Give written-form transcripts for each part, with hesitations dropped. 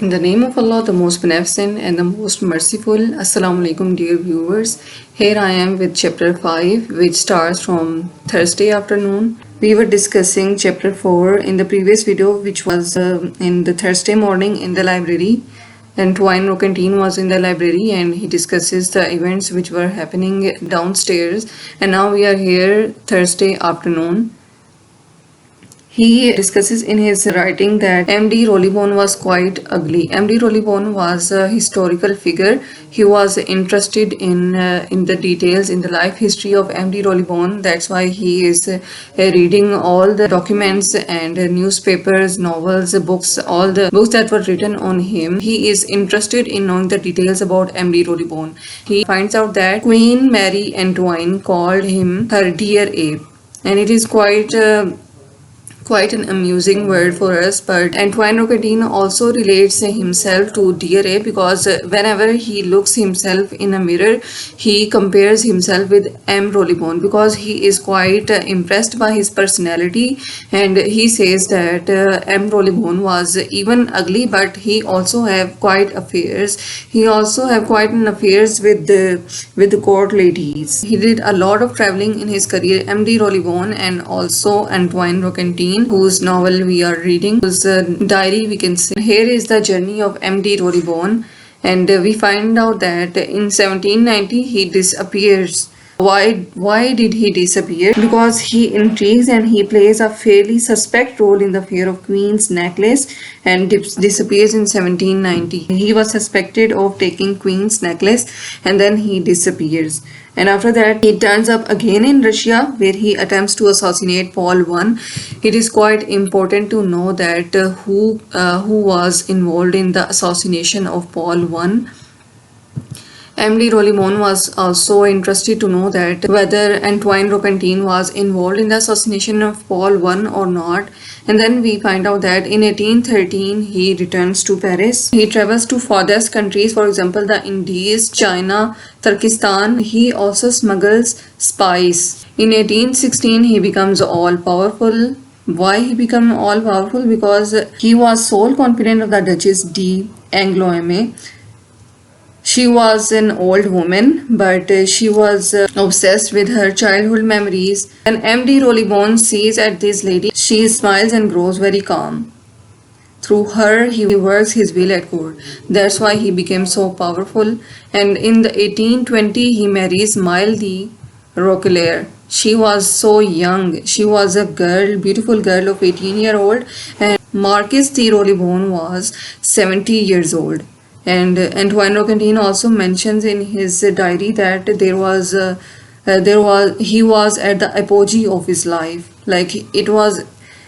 In the name of Allah, the most beneficent and the most merciful. Assalamu alaikum, dear viewers. Here I am with chapter 5, which starts from Thursday afternoon. We were discussing chapter 4 in the previous video, which was in the Thursday morning in the library. And Twine Roquentine was in the library and he discusses the events which were happening downstairs. And now we are here Thursday afternoon. He discusses in his writing that M.D. Rollibone was quite ugly. M.D. Rollibone was a historical figure. He was interested in the details in the life history of M.D. Rollibone. That's why he is reading all the documents and newspapers, novels, books, all the books that were written on him. He is interested in knowing the details about M.D. Rollibone. He finds out that Queen Mary Antoine called him her dear Abe, and it is quite an amusing word for us. But Antoine Roquetine also relates himself to Dear A because whenever he looks himself in a mirror, he compares himself with M. Rollibone because he is quite impressed by his personality, and he says that M. Rollibone was even ugly, but he also have quite affairs. He also have quite an affairs with the court ladies. He did a lot of traveling in his career. M.D. Rollibone and also Antoine Roquetine, whose novel we are reading, whose diary we can say. Here is the journey of M.D. Rollibone, and we find out that in 1790 he disappears. Why did he disappear? Because he intrigues and he plays a fairly suspect role in the affair of Queen's necklace and disappears in 1790. He was suspected of taking Queen's necklace and then he disappears. And after that, he turns up again in Russia where he attempts to assassinate Paul I. It is quite important to know that who was involved in the assassination of Paul I. M.D. Rollibone was also interested to know that whether Antoine Roquentine was involved in the assassination of Paul I or not. And then we find out that in 1813 he returns to Paris. He travels to farthest countries, for example the Indies, China, Turkestan. He also smuggles spice. In 1816 he becomes all powerful. Why he became all powerful? Because he was sole confidant of the Duchess d'Angoulême. She was an old woman, but she was obsessed with her childhood memories. And M.D. Rollibone sees at this lady, she smiles and grows very calm. Through her, he works his will at court. That's why he became so powerful. And in the 1820, he marries Mile de Roquelaire. She was so young. She was a girl, beautiful girl of 18-year-old. And Marquis de Rollibone was 70 years old. And Antoine Roquentine also mentions in his diary that he was at the apogee of his life. Like it was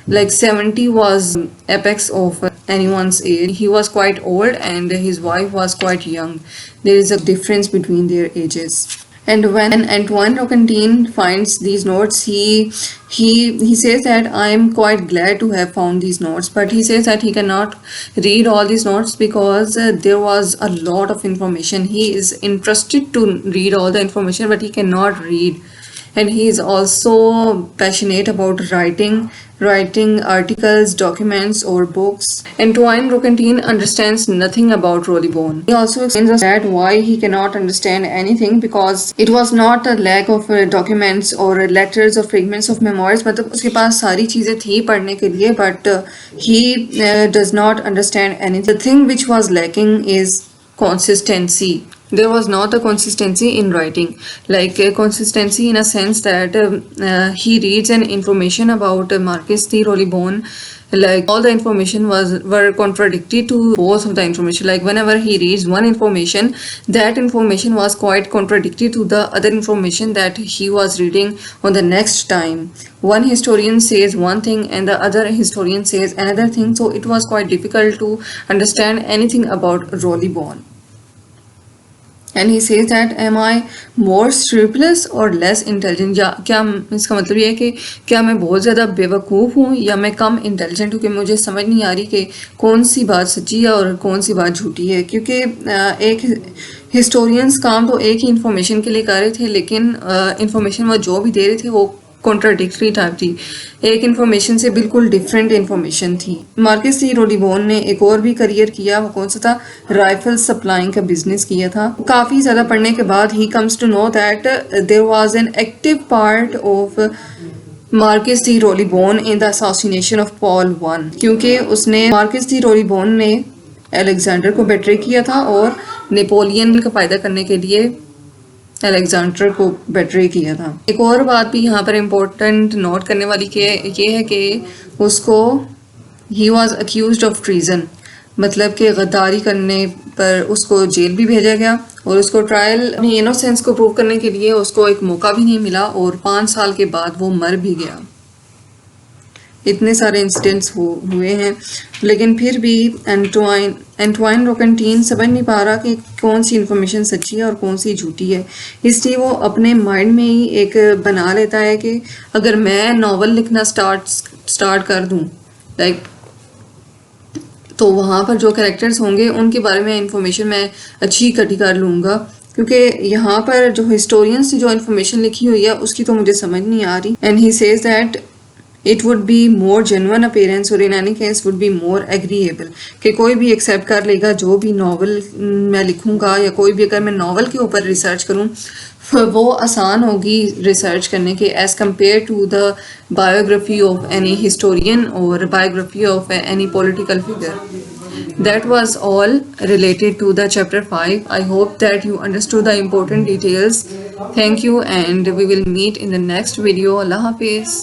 like 70 was apex of anyone's age. He was quite old and his wife was quite young. There is a difference between their ages. And when Antoine Roquentine finds these notes, he says that I am quite glad to have found these notes, but he says that he cannot read all these notes because there was a lot of information. He is interested to read all the information, but he cannot read. And he is also passionate about writing articles, documents, or books. Antoine Roquentine understands nothing about Rollibone. He also explains us that why he cannot understand anything because it was not a lack of documents or letters or fragments of memoirs. मतलब उसके पास सारी चीजें थी पढ़ने के लिए, but he does not understand anything. The thing which was lacking is consistency. There was not a consistency in writing, like a consistency in a sense that he reads an information about Marquis de Rollibone, like all the information were contradictory to both of the information. Like whenever he reads one information, that information was quite contradictory to the other information that he was reading on the next time. One historian says one thing and the other historian says another thing, so it was quite difficult to understand anything about Rollibone. And he says that am I more scrupulous or less intelligent? या क्या इसका मतलब ये है कि क्या मैं बहुत ज़्यादा बेवकूफ़ हूँ या मैं कम इंटेलिजेंट हूँ कि मुझे समझ नहीं आ रही कि कौन सी बात सच्ची है और कौन सी बात झूठी है, क्योंकि एक हिस्टोरियंस काम तो एक ही इंफॉर्मेशन के लिए कर रहे थे, लेकिन इंफॉर्मेशन वो जो भी दे रहे थे वो کانٹراڈکٹری ٹائپ تھی, ایک انفارمیشن سے بالکل ڈفرینٹ انفارمیشن تھی. مارکس ڈی رولیبون نے ایک اور بھی کریئر کیا, وہ کون سا تھا, رائفل سپلائنگ کا بزنس کیا تھا. کافی زیادہ پڑھنے کے بعد ہی comes to know that there was an active part of مارکس ڈی رولیبون in the assassination of Paul one, کیونکہ اس نے مارکس ڈی رولیبون نے الیگزینڈر کو بیٹرے کیا تھا اور نیپولین کا فائدہ کرنے کے لیے الیگزینڈر کو بیٹرے کیا تھا. ایک اور بات بھی یہاں پر امپورٹنٹ نوٹ کرنے والی یہ ہے کہ اس کو he was accused of treason, مطلب کہ غداری کرنے پر اس کو جیل بھی بھیجا گیا, اور اس کو ٹرائل اپنی انوسینس کو پروو کرنے کے لیے اس کو ایک موقع بھی نہیں ملا, اور 5 سال کے بعد وہ مر بھی گیا. اتنے سارے انسیڈنٹس ہوئے ہیں, لیکن پھر بھی اینٹوائن روکنٹین سمجھ نہیں پا رہا کہ کون سی انفارمیشن سچی ہے اور کون سی جھوٹی ہے, اس لیے وہ اپنے مائنڈ میں ہی ایک بنا لیتا ہے کہ اگر میں ناول لکھنا سٹارٹ کر دوں لائک, تو وہاں پر جو کریکٹرز ہوں گے ان کے بارے میں انفارمیشن میں اچھی اکٹھی کر لوں گا, کیونکہ یہاں پر جو ہسٹورینس سے جو انفارمیشن لکھی ہوئی ہے اس کی تو مجھے سمجھ نہیں آ رہی. And he says that it would be more genuine appearance or in any case would be more agreeable, کہ کوئی بھی ایکسیپٹ کر لے گا جو بھی ناول میں لکھوں گا, یا کوئی بھی اگر میں ناول کے اوپر ریسرچ کروں وہ آسان ہوگی ریسرچ کرنے کے as compare to the biography of any historian اور biography of any political figure. That was all related to the chapter 5. I hope that you understood the important details. Thank you and we will meet in the next video. Allah Hafiz.